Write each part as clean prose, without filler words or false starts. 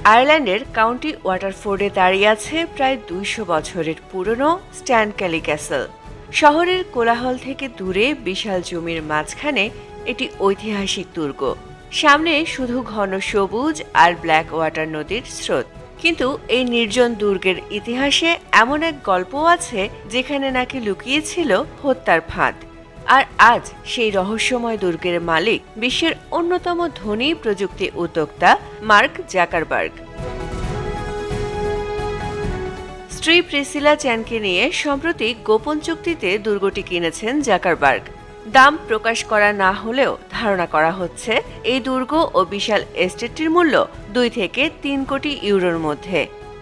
আয়ারল্যান্ডের কাউন্টি ওয়াটারফোর্ডে দাঁড়িয়ে আছে প্রায় ২০০ বছরের পুরনো স্ট্যানক্যালি ক্যাসল। শহরের কোলাহল থেকে দূরে বিশাল জমির মাঝখানে এটি ঐতিহাসিক দুর্গ। সামনে শুধু ঘন সবুজ আর ব্ল্যাক ওয়াটার নদীর স্রোত। কিন্তু এই নির্জন দুর্গের ইতিহাসে এমন এক গল্প আছে যেখানে নাকি লুকিয়েছিল হত্যার ফাঁদ। আর আজ সেই রহস্যময় দুর্গের মালিক বিশ্বের অন্যতম ধনী প্রযুক্তি উদ্যোক্তা মার্ক জাকারবার্গ। স্ত্রী প্রিসিলা চ্যানকে নিয়ে সম্প্রতি গোপন চুক্তিতে দুর্গটি কিনেছেন জাকারবার্গ। দাম প্রকাশ করা না হলেও ধারণা করা হচ্ছে এই দুর্গ ও বিশাল এস্টেটটির মূল্য ২ থেকে ৩ কোটি ইউরোর মধ্যে।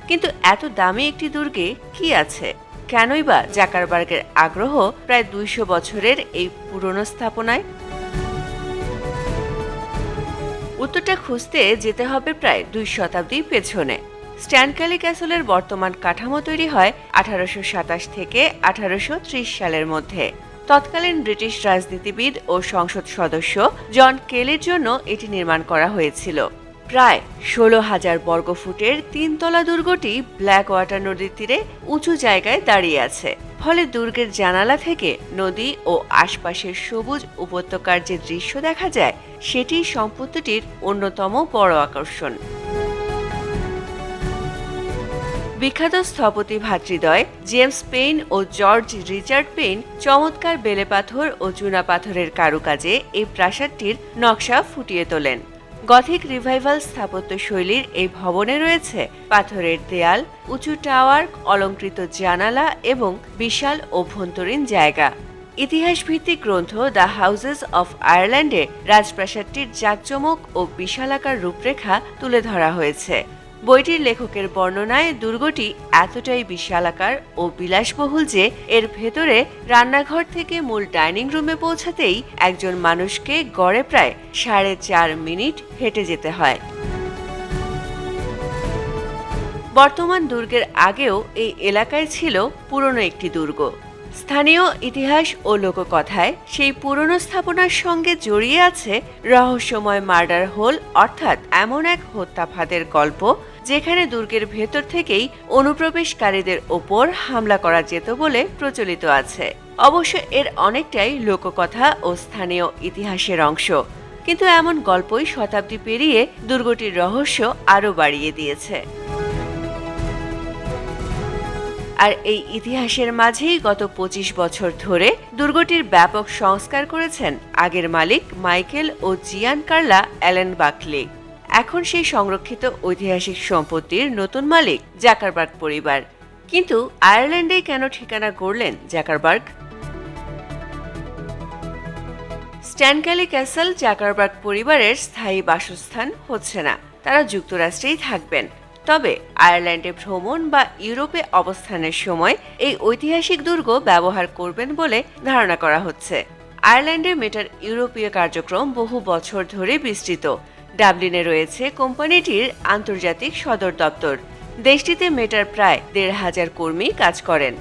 কিন্তু এত দামি একটি দুর্গে কি আছে? কেনই বা জাকারবার্গের আগ্রহ প্রায় ২০০ বছরের এই পুরনো স্থাপনায়? উত্তরটা খুঁজতে যেতে হবে প্রায় ২ শতাব্দী পেছনে। স্ট্যানক্যালি ক্যাসলের বর্তমান কাঠামো তৈরি হয় ১৮২৭ থেকে ১৮৩০ সালের মধ্যে। তৎকালীন ব্রিটিশ রাজনীতিবিদ ও সংসদ সদস্য জন কেলির জন্য এটি নির্মাণ করা হয়েছিল। প্রায় ১৬,০০০ বর্গফুটের ৩-তলা দুর্গটি ব্ল্যাক ওয়াটার নদীর তীরে উঁচু জায়গায় দাঁড়িয়ে আছে। ফলে দুর্গের জানালা থেকে নদী ও আশপাশের সবুজ উপত্যকার যে দৃশ্য দেখা যায় সেটি সম্পত্তিটির অন্যতম বড় আকর্ষণ। বিখ্যাত স্থপতি ভ্রাতৃদ্বয় জেমস পেইন ও জর্জ রিচার্ড পেইন চমৎকার বেলে পাথর ও চুনা পাথরের কারুকাজে এই প্রাসাদটির নকশা ফুটিয়ে তোলেন। গথিক রিভাইভাল স্থাপত্য শৈলীর এই ভবনে রয়েছে পাথরের দেয়াল, উঁচু টাওয়ার, অলংকৃত জানালা এবং বিশাল অভ্যন্তরীণ জায়গা। ইতিহাসভিত্তিক গ্রন্থ দ্য হাউসেস অফ আয়ারল্যান্ডে রাজপ্রাসাদটির জাঁকজমক ও বিশালাকার রূপরেখা তুলে ধরা হয়েছে। বইটির লেখকের বর্ণনায় দুর্গটি এতটাই বিশালাকার ও বিলাসবহুল যে এর ভেতরে রান্নাঘর থেকে মূল ডাইনিং রুমে পৌঁছাতেই একজন মানুষকে গড়ে প্রায় ৪.৫ মিনিট হেঁটে যেতে হয়। বর্তমান দুর্গের আগেও এই এলাকায় ছিল পুরনো একটি দুর্গ। স্থানীয় ইতিহাস ও লোককথায় সেই পুরনো স্থাপনার সঙ্গে জড়িয়ে আছে রহস্যময় মার্ডার হোল, অর্থাৎ এমন এক হত্যা ফাঁদের গল্প যেখানে দুর্গের ভেতর থেকেই অনুপ্রবেশকারীদের ওপর হামলা করা যেত বলে প্রচলিত আছে। অবশ্য এর অনেকটাই লোককথা ও স্থানীয় ইতিহাসের অংশ, কিন্তু এমন গল্পই শতাব্দী পেরিয়ে দুর্গটির রহস্য আরও বাড়িয়ে দিয়েছে। আর এই ইতিহাসের মাঝেই গত ২৫ বছর ধরে দুর্গটির ব্যাপক সংস্কার করেছেন আগের মালিক মাইকেল ও জিয়ান কার্লা অ্যালেন বাকলে। এখন সেই সংরক্ষিত ঐতিহাসিক সম্পত্তির নতুন মালিক জাকারবার্গ পরিবার। কিন্তু আয়ারল্যান্ডে কেন ঠিকানা গড়লেন জাকারবার্গ? স্ট্যানক্যালি ক্যাসল জাকারবার্গ পরিবারের স্থায়ী বাসস্থান হচ্ছে না, তারা যুক্তরাষ্ট্রেই থাকবেন। তবে আয়ারল্যান্ডে ভ্রমণ বা ইউরোপে অবস্থানের সময় এই ঐতিহাসিক দুর্গ ব্যবহার করবেন বলে ধারণা করা হচ্ছে। আয়ারল্যান্ডে মেটার ইউরোপীয় কার্যক্রম বহু বছর ধরে বিস্তৃত। ডাবলিনে রয়েছে কোম্পানিটির আন্তর্জাতিক সদর দপ্তর। দেশটিতে মেটার প্রায় ১৫০০ কর্মী কাজ করেন।